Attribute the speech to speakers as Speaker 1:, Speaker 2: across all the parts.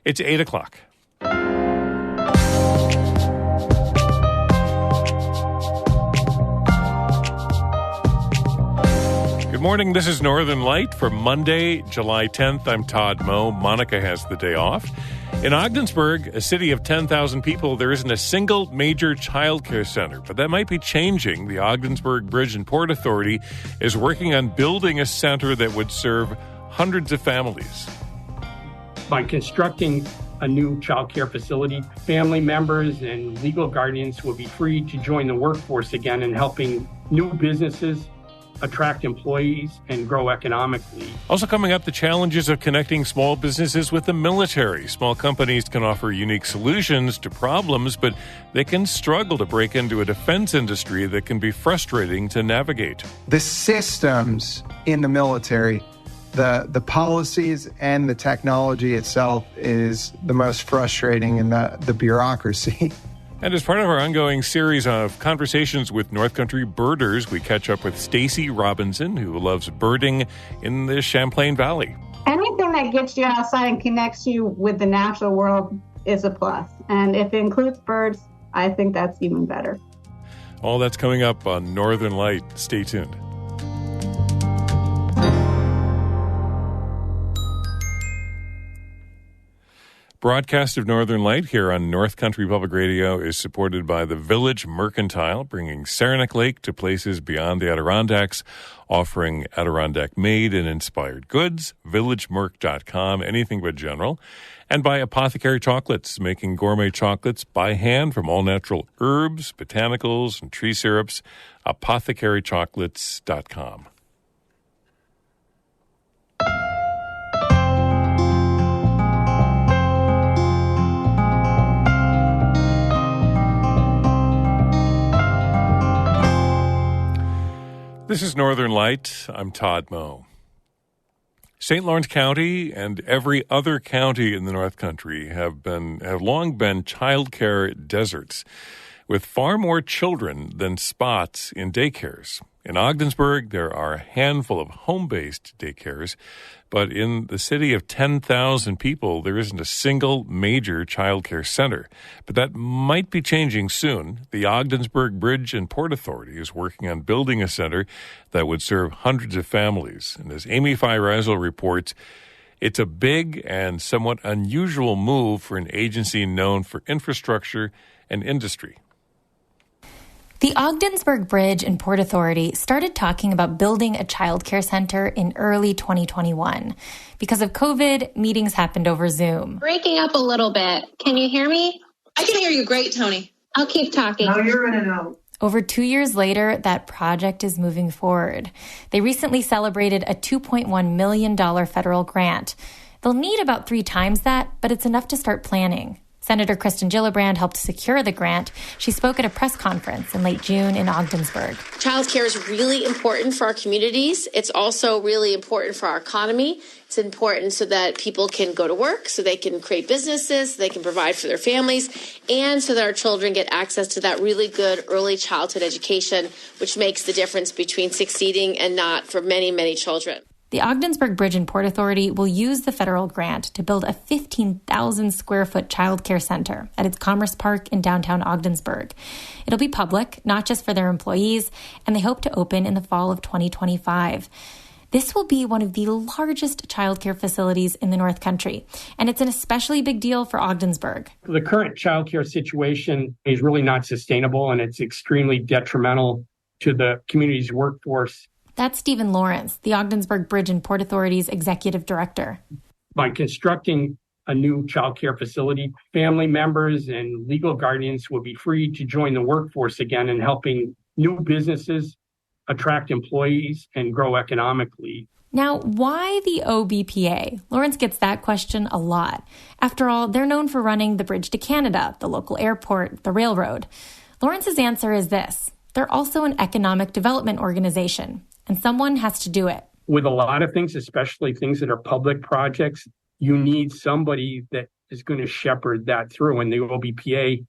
Speaker 1: It's 8 o'clock. Good morning. This is Northern Light for Monday, July 10th. I'm Todd Moe. Monica has the day off. In Ogdensburg, a city of 10,000 people, there isn't a single major childcare center, but that might be changing. The Ogdensburg Bridge and Port Authority is working on building a center that would serve hundreds of families.
Speaker 2: By constructing a new childcare facility, family members and legal guardians will be free to join the workforce again in helping new businesses attract employees and grow economically.
Speaker 1: Also coming up, the challenges of connecting small businesses with the military. Small companies can offer unique solutions to problems, but they can struggle to break into a defense industry that can be frustrating to navigate.
Speaker 3: The systems in the military, the policies and the technology itself is the most frustrating in the bureaucracy.
Speaker 1: And as part of our ongoing series of conversations with North Country birders, we catch up with Stacy Robinson, who loves birding in the Champlain Valley.
Speaker 4: Anything that gets you outside and connects you with the natural world is a plus. And if it includes birds, I think that's even better.
Speaker 1: All that's coming up on Northern Light. Stay tuned. Broadcast of Northern Light here on North Country Public Radio is supported by the Village Mercantile, bringing Saranac Lake to places beyond the Adirondacks, offering Adirondack-made and inspired goods, villagemerc.com, anything but general, and by Apothecary Chocolates, making gourmet chocolates by hand from all natural herbs, botanicals, and tree syrups, apothecarychocolates.com. This is Northern Light. I'm Todd Moe. St. Lawrence County and every other county in the North Country have long been childcare deserts, with far more children than spots in daycares. In Ogdensburg, there are a handful of home-based daycares, but in the city of 10,000 people, there isn't a single major childcare center. But that might be changing soon. The Ogdensburg Bridge and Port Authority is working on building a center that would serve hundreds of families. And as Amy Firazo reports, it's a big and somewhat unusual move for an agency known for infrastructure and industry.
Speaker 5: The Ogdensburg Bridge and Port Authority started talking about building a childcare center in early 2021. Because of COVID, meetings happened over Zoom.
Speaker 6: Breaking up a little bit. Can you hear me?
Speaker 7: I can hear you great, Tony.
Speaker 6: I'll keep talking.
Speaker 7: No, you're in and out.
Speaker 5: Over 2 years later, that project is moving forward. They recently celebrated a $2.1 million federal grant. They'll need about 3 times that, but it's enough to start planning. Senator Kristen Gillibrand helped secure the grant. She spoke at a press conference in late June in Ogdensburg.
Speaker 8: Childcare is really important for our communities. It's also really important for our economy. It's important so that people can go to work, so they can create businesses, so they can provide for their families, and so that our children get access to that really good early childhood education, which makes the difference between succeeding and not for many, many children.
Speaker 5: The Ogdensburg Bridge and Port Authority will use the federal grant to build a 15,000 square foot childcare center at its Commerce Park in downtown Ogdensburg. It'll be public, not just for their employees, and they hope to open in the fall of 2025. This will be one of the largest childcare facilities in the North Country, and it's an especially big deal for Ogdensburg.
Speaker 2: The current childcare situation is really not sustainable, and it's extremely detrimental to the community's workforce.
Speaker 5: That's Stephen Lawrence, the Ogdensburg Bridge and Port Authority's executive director.
Speaker 2: By constructing a new childcare facility, family members and legal guardians will be free to join the workforce again in helping new businesses attract employees and grow economically.
Speaker 5: Now, why the OBPA? Lawrence gets that question a lot. After all, they're known for running the Bridge to Canada, the local airport, the railroad. Lawrence's answer is this. They're also an economic development organization, and someone has to do it.
Speaker 2: With a lot of things, especially things that are public projects, you need somebody that is going to shepherd that through. And the OBPA,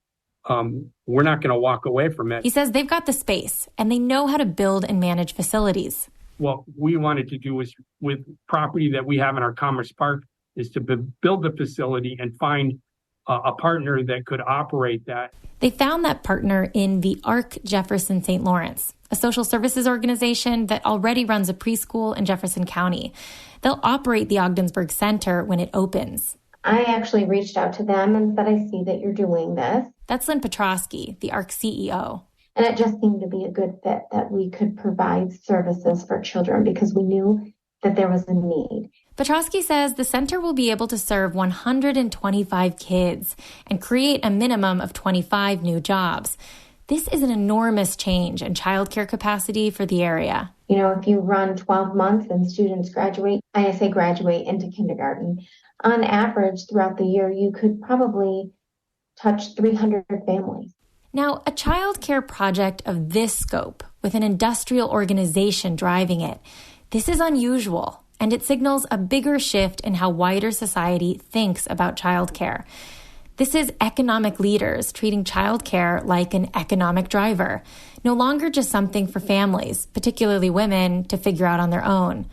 Speaker 2: we're not going to walk away from it.
Speaker 5: He says they've got the space, and they know how to build and manage facilities.
Speaker 2: What we wanted to do is with property that we have in our Commerce Park, is to build the facility and find a partner that could operate that.
Speaker 5: They found that partner in the ARC Jefferson St. Lawrence, a social services organization that already runs a preschool in Jefferson County. They'll operate the Ogdensburg Center when it opens.
Speaker 9: I actually reached out to them and said, I see that you're doing this.
Speaker 5: That's Lynn Petrosky, the ARC CEO.
Speaker 9: And it just seemed to be a good fit that we could provide services for children because we knew that there was a need.
Speaker 5: Petrosky says the center will be able to serve 125 kids and create a minimum of 25 new jobs. This is an enormous change in childcare capacity for the area.
Speaker 9: You know, if you run 12 months and students graduate, I say graduate into kindergarten, on average throughout the year, you could probably touch 300 families.
Speaker 5: Now, a childcare project of this scope, with an industrial organization driving it, this is unusual, and it signals a bigger shift in how wider society thinks about childcare. This is economic leaders treating childcare like an economic driver, no longer just something for families, particularly women, to figure out on their own.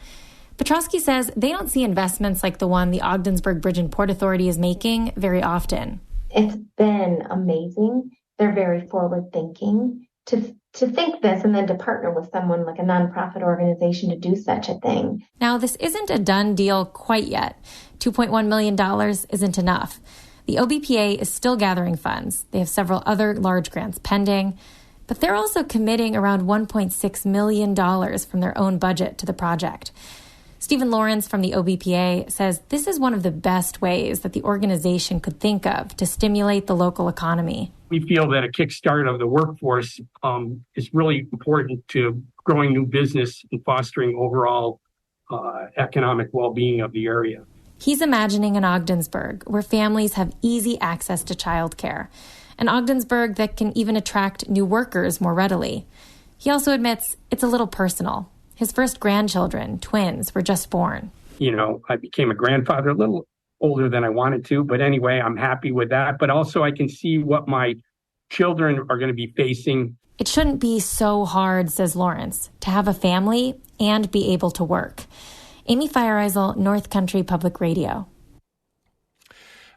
Speaker 5: Petrosky says they don't see investments like the one the Ogdensburg Bridge and Port Authority is making very often.
Speaker 9: It's been amazing. They're very forward-thinking to think this and then to partner with someone like a nonprofit organization to do such a thing.
Speaker 5: Now, this isn't a done deal quite yet. $2.1 million isn't enough. The OBPA is still gathering funds. They have several other large grants pending, but they're also committing around $1.6 million from their own budget to the project. Stephen Lawrence from the OBPA says this is one of the best ways that the organization could think of to stimulate the local economy.
Speaker 2: We feel that a kickstart of the workforce is really important to growing new business and fostering overall economic well-being of the area.
Speaker 5: He's imagining an Ogdensburg where families have easy access to childcare, an Ogdensburg that can even attract new workers more readily. He also admits it's a little personal. His first grandchildren, twins, were just born.
Speaker 2: You know, I became a grandfather a little older than I wanted to, but anyway, I'm happy with that. But also I can see what my children are going to be facing.
Speaker 5: It shouldn't be so hard, says Lawrence, to have a family and be able to work. Amy Feiereisel, North Country Public Radio.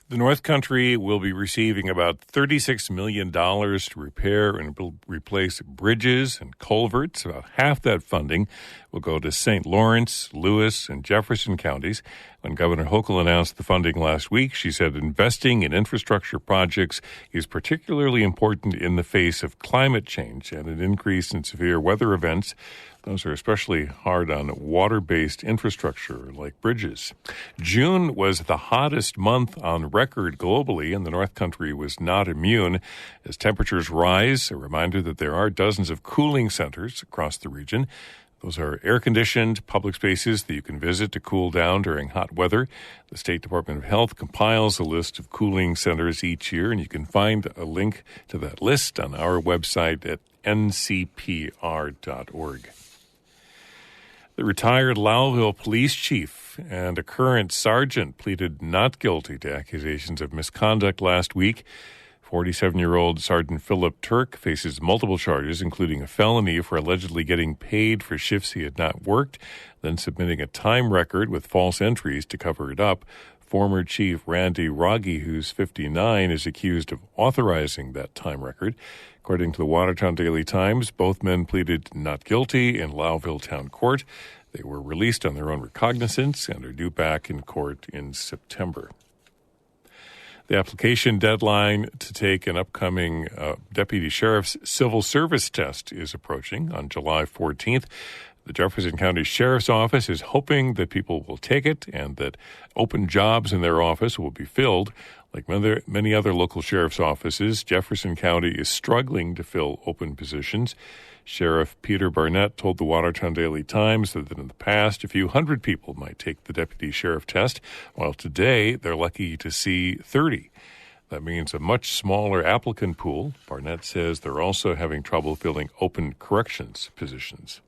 Speaker 1: The North Country will be receiving about $36 million to repair and replace bridges and culverts. About half that funding will go to St. Lawrence, Lewis, and Jefferson counties. When Governor Hochul announced the funding last week, she said investing in infrastructure projects is particularly important in the face of climate change and an increase in severe weather events. Those are especially hard on water-based infrastructure like bridges. June was the hottest month on record globally, and the North Country was not immune. As temperatures rise, a reminder that there are dozens of cooling centers across the region. Those are air-conditioned public spaces that you can visit to cool down during hot weather. The State Department of Health compiles a list of cooling centers each year, and you can find a link to that list on our website at ncpr.org. The retired Lowville police chief and a current sergeant pleaded not guilty to accusations of misconduct last week. 47-year-old Sergeant Philip Turk faces multiple charges, including a felony for allegedly getting paid for shifts he had not worked, then submitting a time record with false entries to cover it up. Former Chief Randy Rogge, who's 59, is accused of authorizing that time record. According to the Watertown Daily Times, both men pleaded not guilty in Lowville Town Court. They were released on their own recognizance and are due back in court in September. The application deadline to take an upcoming deputy sheriff's civil service test is approaching on July 14th. The Jefferson County Sheriff's Office is hoping that people will take it and that open jobs in their office will be filled. Like many other local sheriff's offices, Jefferson County is struggling to fill open positions. Sheriff Peter Barnett told the Watertown Daily Times that in the past, a few hundred people might take the deputy sheriff test, while today they're lucky to see 30. That means a much smaller applicant pool. Barnett says they're also having trouble filling open corrections positions.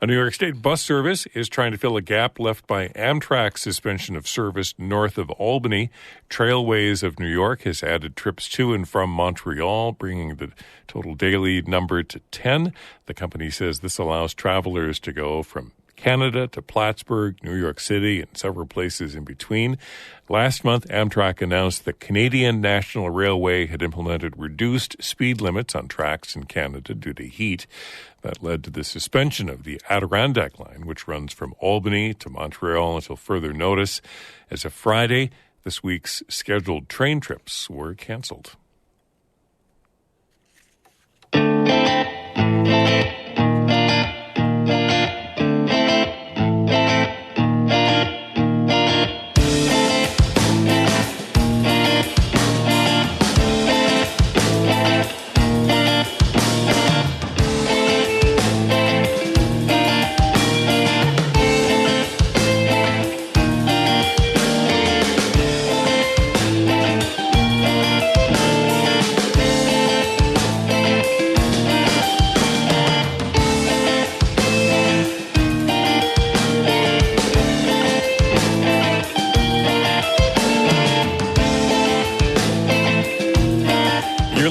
Speaker 1: A New York State bus service is trying to fill a gap left by Amtrak's suspension of service north of Albany. Trailways of New York has added trips to and from Montreal, bringing the total daily number to 10. The company says this allows travelers to go from Canada to Plattsburgh, New York City, and several places in between. Last month, Amtrak announced the Canadian National Railway had implemented reduced speed limits on tracks in Canada due to heat. That led to the suspension of the Adirondack line, which runs from Albany to Montreal until further notice. As of Friday, this week's scheduled train trips were canceled.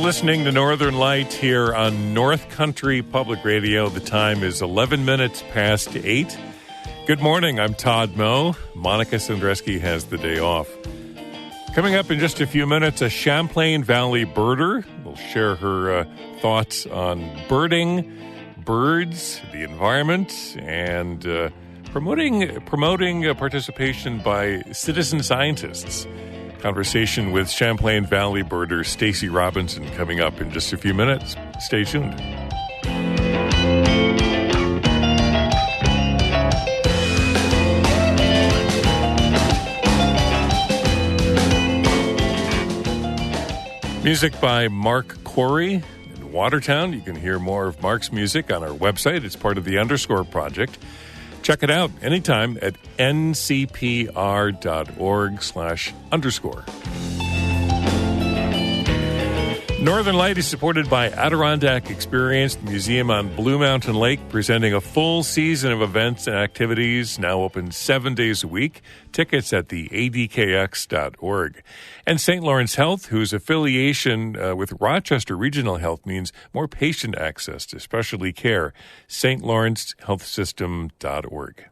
Speaker 1: Listening to Northern Light here on North Country Public Radio. The time is 11 minutes past 8. Good morning. I'm Todd Moe. Monica Sandreski has the day off. Coming up in just a few minutes, a Champlain Valley birder will share her thoughts on birding, birds, the environment, and promoting participation by citizen scientists. Conversation with Champlain Valley birder Stacy Robinson coming up in just a few minutes. Stay tuned. Music by Mark Corey in Watertown. You can hear more of Mark's music on our website. It's part of the Underscore Project. Check it out anytime at ncpr.org/underscore. Northern Light is supported by Adirondack Experience, the museum on Blue Mountain Lake, presenting a full season of events and activities, now open 7 days a week. Tickets at the adkx.org. And St. Lawrence Health, whose affiliation with Rochester Regional Health means more patient access to specialty care. stlawrencehealthsystem.org.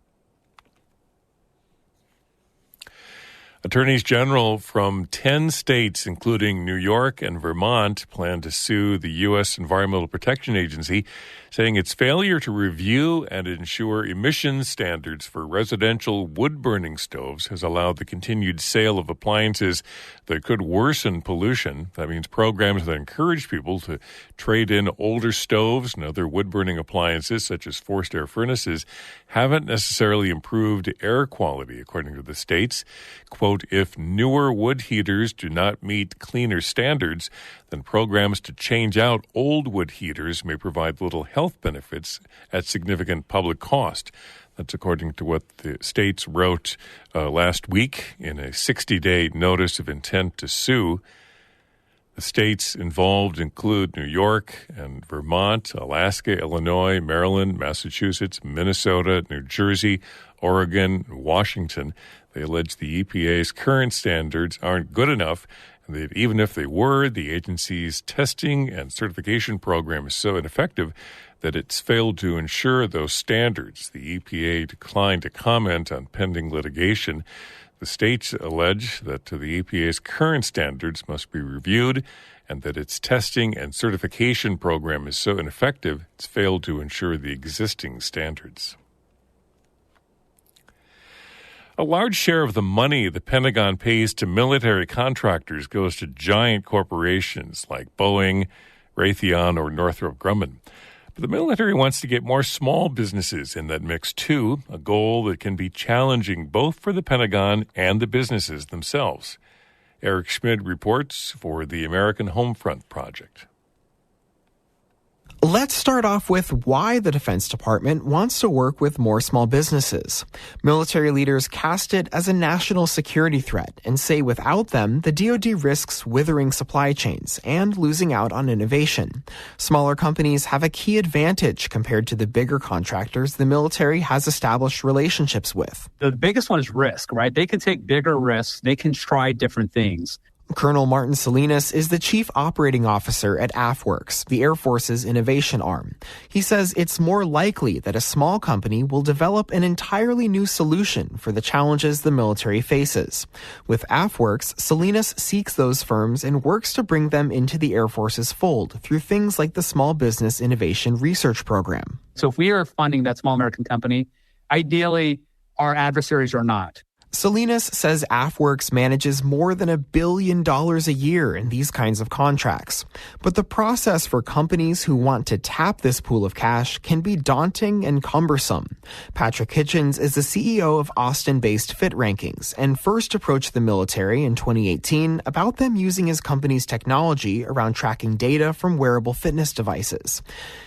Speaker 1: Attorneys General from 10 states, including New York and Vermont, plan to sue the U.S. Environmental Protection Agency, saying its failure to review and ensure emission standards for residential wood-burning stoves has allowed the continued sale of appliances that could worsen pollution. That means programs that encourage people to trade in older stoves and other wood-burning appliances, such as forced air furnaces, haven't necessarily improved air quality, according to the states. Quote, if newer wood heaters do not meet cleaner standards, then programs to change out old wood heaters may provide little health benefits at significant public cost. That's according to what the states wrote last week in a 60-day notice of intent to sue. The states involved include New York and Vermont, Alaska, Illinois, Maryland, Massachusetts, Minnesota, New Jersey, Oregon, and Washington. They allege the EPA's current standards aren't good enough, and that even if they were, the agency's testing and certification program is so ineffective that it's failed to ensure those standards. The EPA declined to comment on pending litigation. The states allege that the EPA's current standards must be reviewed and that its testing and certification program is so ineffective it's failed to ensure the existing standards. A large share of the money the Pentagon pays to military contractors goes to giant corporations like Boeing, Raytheon, or Northrop Grumman. But the military wants to get more small businesses in that mix, too, a goal that can be challenging both for the Pentagon and the businesses themselves. Eric Schmid reports for the American Homefront Project.
Speaker 10: Let's start off with why the Defense Department wants to work with more small businesses. Military leaders cast it as a national security threat and say without them, the DoD risks withering supply chains and losing out on innovation. Smaller companies have a key advantage compared to the bigger contractors the military has established relationships with.
Speaker 11: The biggest one is risk, right? They can take bigger risks. They can try different things.
Speaker 10: Colonel Martin Salinas is the chief operating officer at AFWorks, the Air Force's innovation arm. He says it's more likely that a small company will develop an entirely new solution for the challenges the military faces. With AFWorks, Salinas seeks those firms and works to bring them into the Air Force's fold through things like the Small Business Innovation Research Program.
Speaker 11: So if we are funding that small American company, ideally our adversaries are not.
Speaker 10: Salinas says AFWorks manages more than $1 billion a year in these kinds of contracts. But the process for companies who want to tap this pool of cash can be daunting and cumbersome. Patrick Hitchens is the CEO of Austin-based Fit Rankings and first approached the military in 2018 about them using his company's technology around tracking data from wearable fitness devices.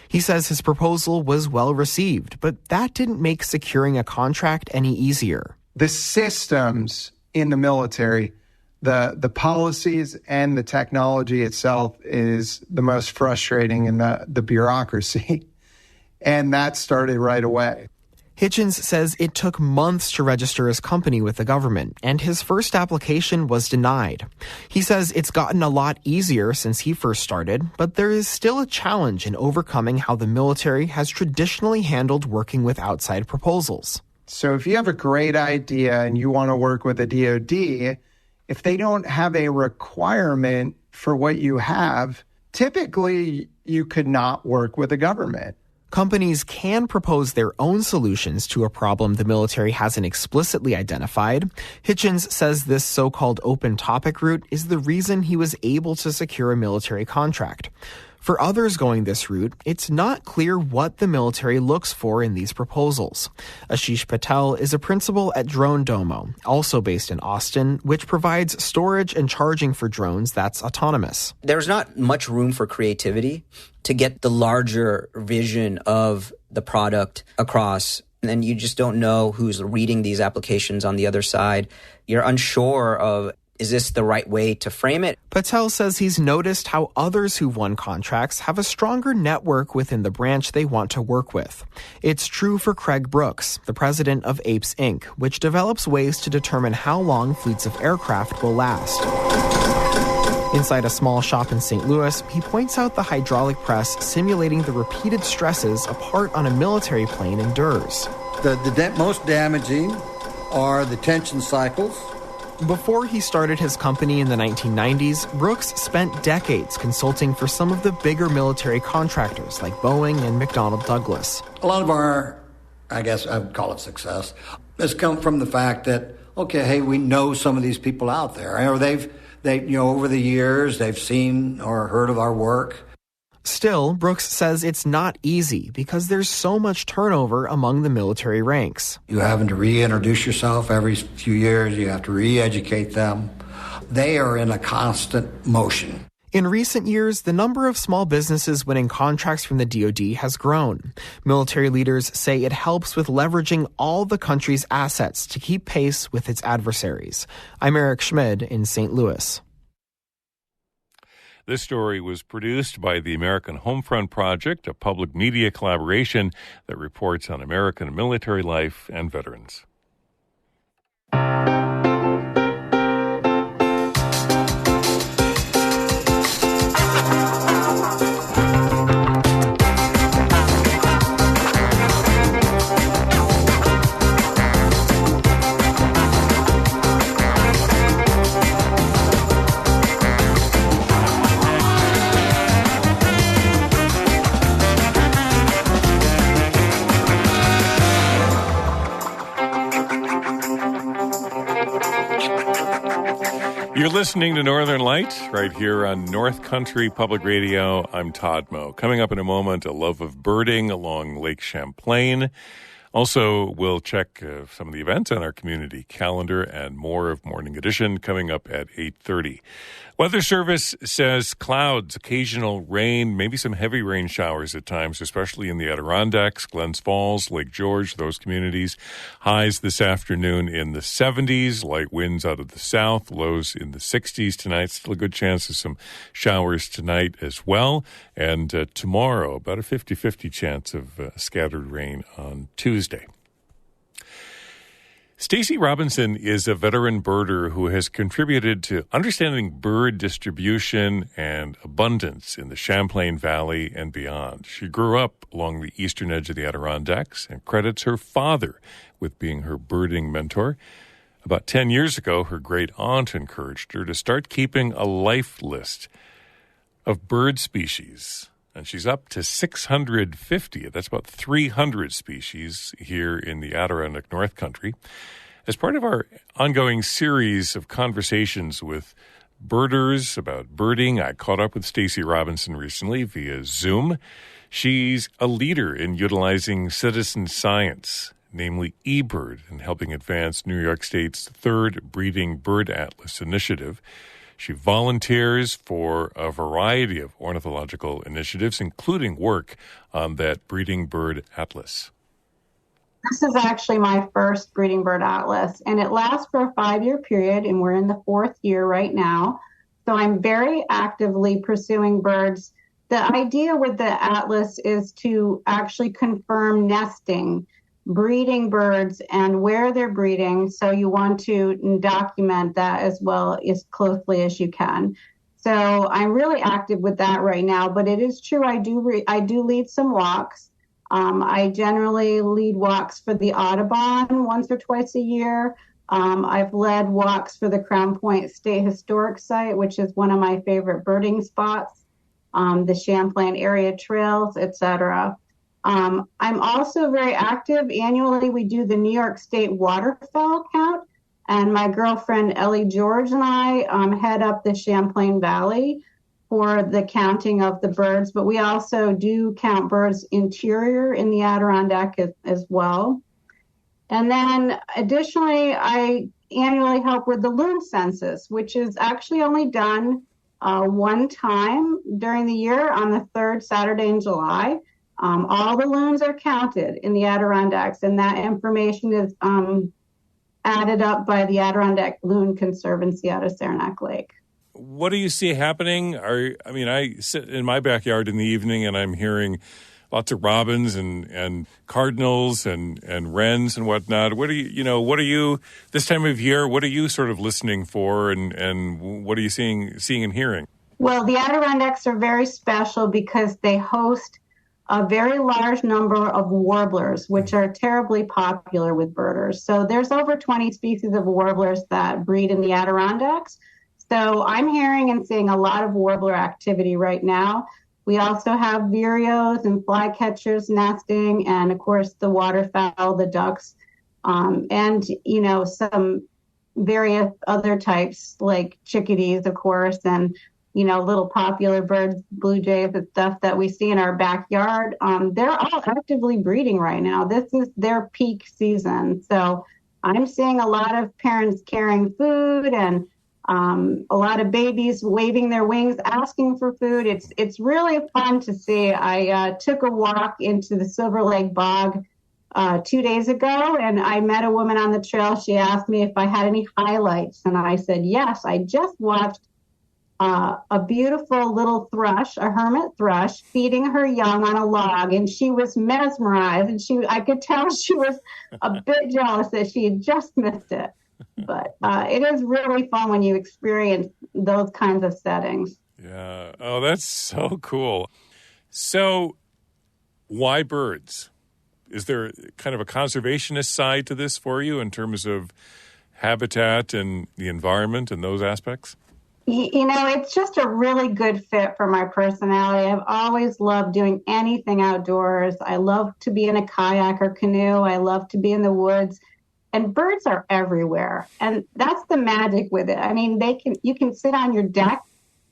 Speaker 10: He says his proposal was well received, but that didn't make securing a contract any easier.
Speaker 3: The systems in the military, the policies and the technology itself is the most frustrating in the bureaucracy. And that started right away.
Speaker 10: Hitchens says it took months to register his company with the government, and his first application was denied. He says it's gotten a lot easier since he first started, but there is still a challenge in overcoming how the military has traditionally handled working with outside proposals.
Speaker 3: So if you have a great idea and you want to work with a DoD, if they don't have a requirement for what you have, typically you could not work with the government.
Speaker 10: Companies can propose their own solutions to a problem the military hasn't explicitly identified. Hitchens says this so-called open topic route is the reason he was able to secure a military contract. For others going this route, it's not clear what the military looks for in these proposals. Ashish Patel is a principal at Drone Domo, also based in Austin, which provides storage and charging for drones that's autonomous.
Speaker 12: There's not much room for creativity to get the larger vision of the product across. And you just don't know who's reading these applications on the other side. You're unsure of, is this the right way to frame it?
Speaker 10: Patel says he's noticed how others who've won contracts have a stronger network within the branch they want to work with. It's true for Craig Brooks, the president of Apes Inc., which develops ways to determine how long fleets of aircraft will last. Inside a small shop in St. Louis, he points out the hydraulic press simulating the repeated stresses a part on a military plane endures.
Speaker 13: The most damaging are the tension cycles.
Speaker 10: Before he started his company in the 1990s, Brooks spent decades consulting for some of the bigger military contractors like Boeing and McDonnell Douglas.
Speaker 13: A lot of our, I guess I would call it success, has come from the fact that, okay, hey, we know some of these people out there. Or they over the years, they've seen or heard of our work.
Speaker 10: Still, Brooks says it's not easy because there's so much turnover among the military ranks.
Speaker 13: You're having to reintroduce yourself every few years. You have to re-educate them. They are in a constant motion.
Speaker 10: In recent years, the number of small businesses winning contracts from the DoD has grown. Military leaders say it helps with leveraging all the country's assets to keep pace with its adversaries. I'm Eric Schmid in St. Louis.
Speaker 1: This story was produced by the American Homefront Project, a public media collaboration that reports on American military life and veterans. You're listening to Northern Light right here on North Country Public Radio. I'm Todd Moe. Coming up in a moment, a love of birding along Lake Champlain. Also, we'll check some of the events on our community calendar and more of Morning Edition coming up at 8:30. Weather Service says clouds, occasional rain, maybe some heavy rain showers at times, especially in the Adirondacks, Glens Falls, Lake George, those communities. Highs this afternoon in the 70s, light winds out of the south, lows in the 60s tonight. Still a good chance of some showers tonight as well. And tomorrow, about a 50-50 chance of scattered rain on Tuesday. Stacy Robinson is a veteran birder who has contributed to understanding bird distribution and abundance in the Champlain Valley and beyond. She grew up along the eastern edge of the Adirondacks and credits her father with being her birding mentor. About 10 years ago, her great aunt encouraged her to start keeping a life list of bird species. And she's up to 650. That's about 300 species here in the Adirondack North Country. As part of our ongoing series of conversations with birders about birding, I caught up with Stacy Robinson recently via Zoom. She's a leader in utilizing citizen science, namely eBird, in helping advance New York State's third Breeding Bird Atlas initiative. She volunteers for a variety of ornithological initiatives, including work on that Breeding Bird Atlas.
Speaker 4: This is actually my first Breeding Bird Atlas, and it lasts for a 5-year period, and we're in the 4th year right now. So I'm very actively pursuing birds. The idea with the Atlas is to actually confirm nesting, breeding birds, and where they're breeding. So you want to document that as well as closely as you can. So I'm really active with that right now. But it is true, I do lead some walks. I generally lead walks for the Audubon once or twice a year. I've led walks for the Crown Point State Historic Site, which is one of my favorite birding spots, the Champlain area trails, etc. I'm also very active. Annually, we do the New York State waterfowl count, and my girlfriend Ellie George and I head up the Champlain Valley for the counting of the birds, but we also do count birds interior in the Adirondack as well. And then additionally, I annually help with the loon census, which is actually only done one time during the year on the 3rd Saturday in July. All the loons are counted in the Adirondacks, and that information is added up by the Adirondack Loon Conservancy out of Saranac Lake.
Speaker 1: What do you see happening? I sit in my backyard in the evening and I'm hearing lots of robins and cardinals and wrens and whatnot. What are you this time of year? What are you sort of listening for, and what are you seeing and hearing?
Speaker 4: Well, the Adirondacks are very special because they host a very large number of warblers, which are terribly popular with birders. So there's over 20 species of warblers that breed in the Adirondacks. So I'm hearing and seeing a lot of warbler activity right now. We also have vireos and flycatchers nesting, and of course the waterfowl, the ducks, and some various other types like chickadees, of course, and little popular birds, blue jays, and stuff that we see in our backyard. They're all actively breeding right now. This is their peak season. So I'm seeing a lot of parents carrying food and a lot of babies waving their wings, asking for food. It's really fun to see. I took a walk into the Silver Lake Bog 2 days ago, and I met a woman on the trail. She asked me if I had any highlights, and I said, yes, I just watched a beautiful little thrush, a hermit thrush, feeding her young on a log, and she was mesmerized, and I could tell she was a bit jealous that she had just missed it. But it is really fun when you experience those kinds of settings.
Speaker 1: Yeah. Oh, that's so cool. So why birds? Is there kind of a conservationist side to this for you in terms of habitat and the environment and those aspects?
Speaker 4: It's just a really good fit for my personality. I've always loved doing anything outdoors. I love to be in a kayak or canoe. I love to be in the woods. And birds are everywhere. And that's the magic with it. I mean, you can sit on your deck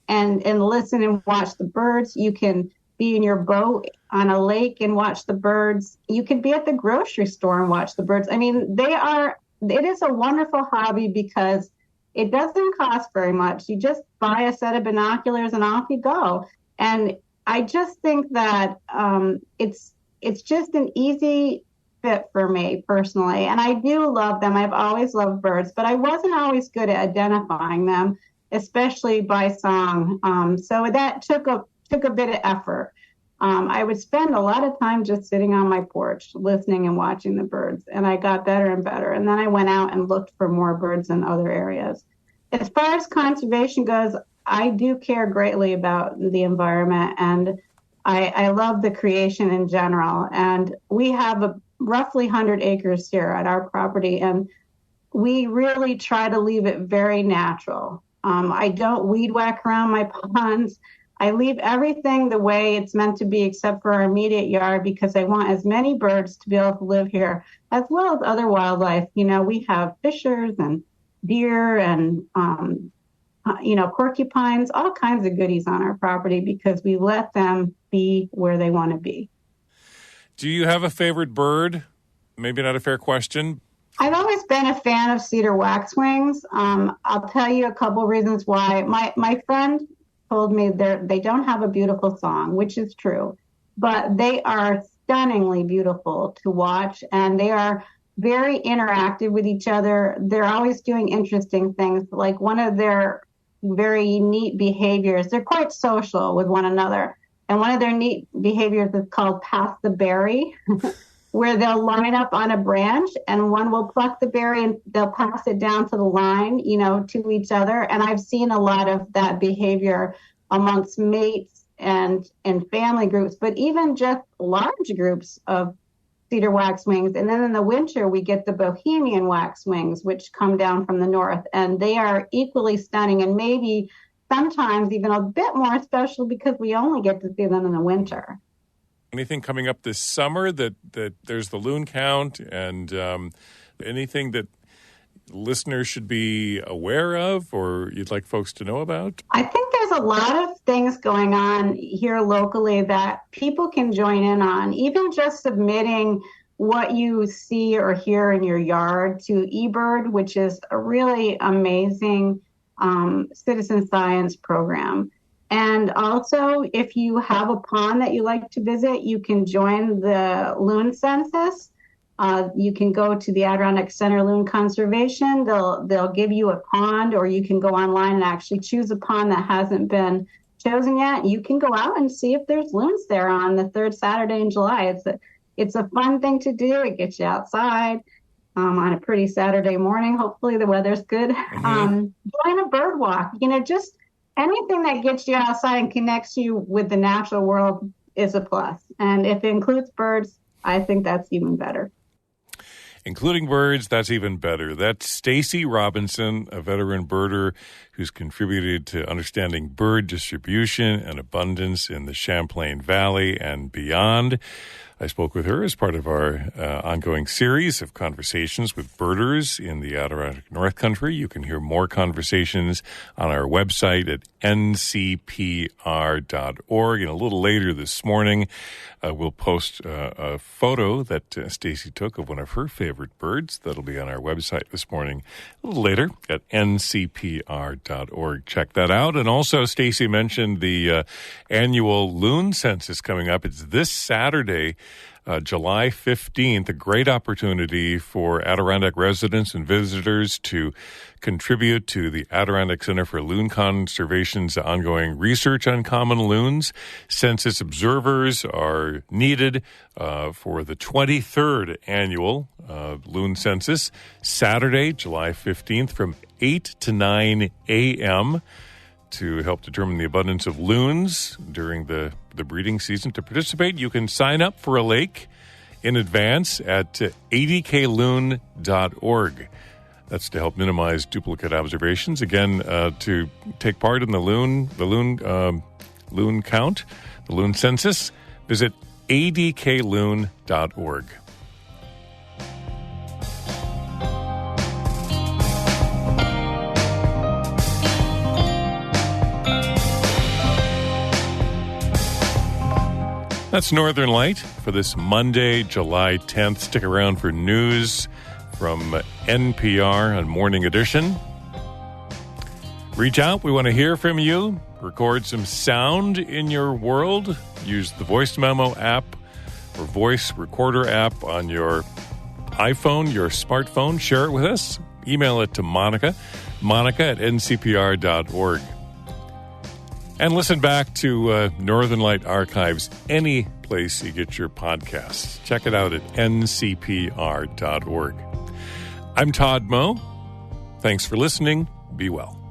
Speaker 4: and listen and watch the birds. You can be in your boat on a lake and watch the birds. You can be at the grocery store and watch the birds. I mean, it is a wonderful hobby because it doesn't cost very much. You just buy a set of binoculars and off you go. And I just think that it's just an easy fit for me personally. And I do love them. I've always loved birds, but I wasn't always good at identifying them, especially by song. So that took a bit of effort. I would spend a lot of time just sitting on my porch, listening and watching the birds. And I got better and better. And then I went out and looked for more birds in other areas. As far as conservation goes, I do care greatly about the environment, and I love the creation in general. And we have roughly 100 acres here at our property, and we really try to leave it very natural. I don't weed whack around my ponds. I leave everything the way it's meant to be except for our immediate yard, because I want as many birds to be able to live here as well as other wildlife. You know, we have fishers and deer and, porcupines, all kinds of goodies on our property because we let them be where they want to be.
Speaker 1: Do you have a favorite bird? Maybe not a fair question.
Speaker 4: I've always been a fan of cedar waxwings. I'll tell you a couple reasons why. My friend told me they don't have a beautiful song, which is true, but they are stunningly beautiful to watch, and they are very interactive with each other. They're always doing interesting things. Like one of their very neat behaviors, they're quite social with one another. And one of their neat behaviors is called pass the berry, where they'll line up on a branch and one will pluck the berry and they'll pass it down to the line, to each other. And I've seen a lot of that behavior amongst mates and family groups, but even just large groups of cedar waxwings. And then in the winter, we get the Bohemian waxwings, which come down from the north, and they are equally stunning and maybe sometimes even a bit more special because we only get to see them in the winter.
Speaker 1: Anything coming up this summer that there's the loon count, and anything that listeners should be aware of or you'd like folks to know about?
Speaker 4: I think there's a lot of things going on here locally that people can join in on, even just submitting what you see or hear in your yard to eBird, which is a really amazing citizen science program. And also, if you have a pond that you like to visit, you can join the loon census. You can go to the Adirondack Center Loon Conservation. They'll give you a pond, or you can go online and actually choose a pond that hasn't been chosen yet. You can go out and see if there's loons there on the third Saturday in July. It's a fun thing to do. It gets you outside on a pretty Saturday morning. Hopefully the weather's good.
Speaker 1: Mm-hmm.
Speaker 4: Join a bird walk. Just anything that gets you outside and connects you with the natural world is a plus. And if it includes birds, I think that's even better.
Speaker 1: Including birds, that's even better. That's Stacy Robinson, a veteran birder who's contributed to understanding bird distribution and abundance in the Champlain Valley and beyond. I spoke with her as part of our ongoing series of conversations with birders in the Adirondack North Country. You can hear more conversations on our website at ncpr.org. And a little later this morning, we'll post a photo that Stacy took of one of her favorite birds. That'll be on our website this morning a little later at ncpr.org. Check that out. And also, Stacy mentioned the annual loon census coming up. It's this Saturday, July 15th, a great opportunity for Adirondack residents and visitors to contribute to the Adirondack Center for Loon Conservation's ongoing research on common loons. Census observers are needed for the 23rd annual loon census, Saturday, July 15th from 8 to 9 a.m. to help determine the abundance of loons during the breeding season. To participate, you can sign up for a lake in advance at 80kloon.org. That's to help minimize duplicate observations. Again, to take part in the loon count, the loon census, visit adkloon.org. That's Northern Light for this Monday, July 10th. Stick around for news from NPR on Morning Edition. Reach out. We want to hear from you. Record some sound in your world. Use the Voice Memo app or voice recorder app on your iPhone, your smartphone. Share it with us. Email it to Monica at ncpr.org. And listen back to Northern Light Archives any place you get your podcasts. Check it out at ncpr.org. I'm Todd Moe. Thanks for listening. Be well.